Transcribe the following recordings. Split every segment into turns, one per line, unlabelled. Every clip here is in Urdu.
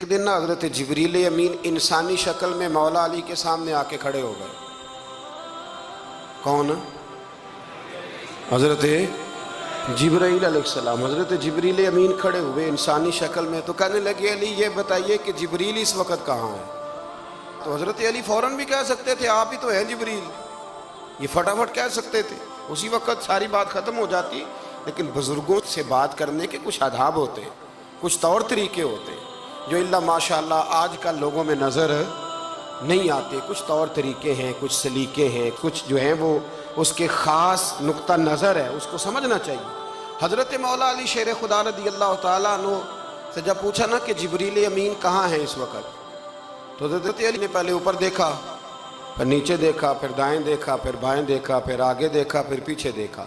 ایک دن نا حضرت جبریل امین انسانی شکل میں مولا علی کے سامنے آ کے کھڑے ہو گئے۔ کون؟ حضرت جبرائیل علیہ السلام۔ حضرت جبریل امین کھڑے ہوئے انسانی شکل میں، تو کہنے لگے علی یہ بتائیے کہ جبریل اس وقت کہاں ہے؟ تو حضرت علی فوراً بھی کہہ سکتے تھے آپ ہی تو ہیں جبریل، یہ فٹافٹ کہہ سکتے تھے، اسی وقت ساری بات ختم ہو جاتی۔ لیکن بزرگوں سے بات کرنے کے کچھ آداب ہوتے ہیں، کچھ طور طریقے ہوتے ہیں جو اللہ ماشاءاللہ آج کل لوگوں میں نظر نہیں آتے۔ کچھ طور طریقے ہیں، کچھ سلیقے ہیں، کچھ جو ہیں وہ اس کے خاص نقطہ نظر ہے، اس کو سمجھنا چاہیے۔ حضرت مولا علی شیر خدا رضی اللہ تعالیٰ عنہ سے جب پوچھا نا کہ جبریل امین کہاں ہیں اس وقت، تو حضرت علی نے پہلے اوپر دیکھا، پھر نیچے دیکھا، پھر دائیں دیکھا، پھر بائیں دیکھا، پھر آگے دیکھا، پھر پیچھے دیکھا۔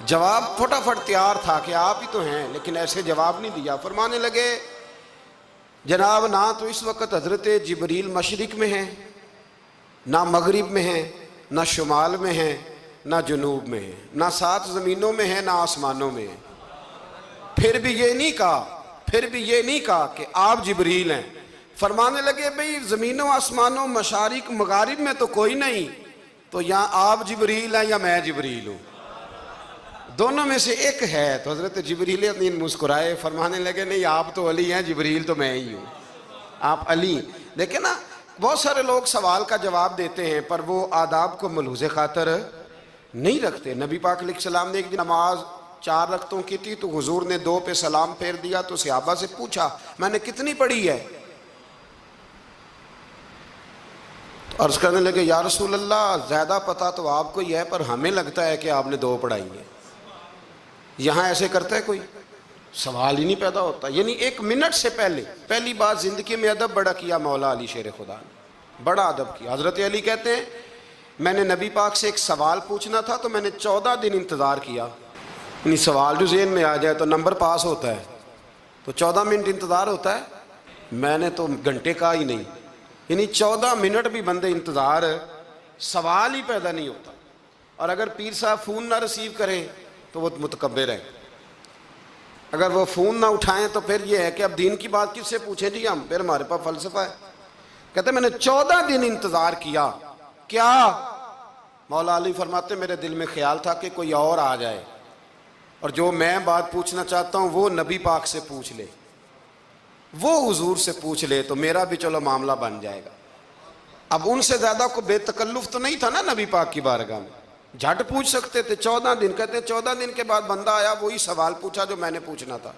جواب فٹافٹ تیار تھا کہ آپ ہی تو ہیں، لیکن ایسے جواب نہیں دیا۔ فرمانے لگے جناب نہ تو اس وقت حضرت جبریل مشرق میں ہیں، نہ مغرب میں ہیں، نہ شمال میں ہیں، نہ جنوب میں ہیں، نہ 7 زمینوں میں ہیں، نہ آسمانوں میں ہیں۔ پھر بھی یہ نہیں کہا کہ آپ جبریل ہیں۔ فرمانے لگے بھئی زمینوں آسمانوں مشارق مغارب میں تو کوئی نہیں، تو یا آپ جبریل ہیں یا میں جبریل ہوں، دونوں میں سے ایک ہے۔ تو حضرت جبریل امین مسکرائے، فرمانے لگے نہیں آپ تو علی ہیں، جبریل تو میں ہی ہوں، آپ علی۔ لیکن نا بہت سارے لوگ سوال کا جواب دیتے ہیں پر وہ آداب کو ملحوظ خاطر نہیں رکھتے۔ نبی پاک علیہ السلام نے ایک دن نماز 4 رکعتوں کی تھی تو حضور نے 2 پہ سلام پھیر دیا، تو صحابہ سے پوچھا میں نے کتنی پڑھی ہے؟ تو عرض کرنے لگے یا رسول اللہ زیادہ پتہ تو آپ کو ہی ہے، پر ہمیں لگتا ہے کہ آپ نے 2 پڑھائی ہیں۔ یہاں ایسے کرتا ہے کوئی؟ سوال ہی نہیں پیدا ہوتا۔ یعنی 1 منٹ سے پہلی بات زندگی میں ادب بڑا کیا مولا علی شیر خدا نے، بڑا ادب کیا۔ حضرت علی کہتے ہیں میں نے نبی پاک سے ایک سوال پوچھنا تھا تو میں نے 14 دن انتظار کیا۔ یعنی سوال جو ذہن میں آ جائے تو نمبر پاس ہوتا ہے، تو 14 منٹ انتظار ہوتا ہے، میں نے تو گھنٹے کا ہی نہیں، یعنی 14 منٹ بھی بندے انتظار، سوال ہی پیدا نہیں ہوتا۔ اور اگر پیر صاحب فون نہ ریسیو کریں تو وہ متکبر ہے، اگر وہ فون نہ اٹھائیں تو پھر یہ ہے کہ اب دین کی بات کس سے پوچھیں جی ہم، پھر ہمارے پاس فلسفہ ہے۔ کہتے ہیں میں نے 14 دن انتظار کیا، کیا؟ مولا علی فرماتے میرے دل میں خیال تھا کہ کوئی اور آ جائے اور جو میں بات پوچھنا چاہتا ہوں وہ نبی پاک سے پوچھ لے، وہ حضور سے پوچھ لے تو میرا بھی چلو معاملہ بن جائے گا۔ اب ان سے زیادہ کو بے تکلف تو نہیں تھا نا نبی پاک کی بارگاہ میں، جھٹ پوچھ سکتے تھے۔ 14 دن، کہتے ہیں 14 دن کے بعد بندہ آیا، وہی سوال پوچھا جو میں نے پوچھنا تھا۔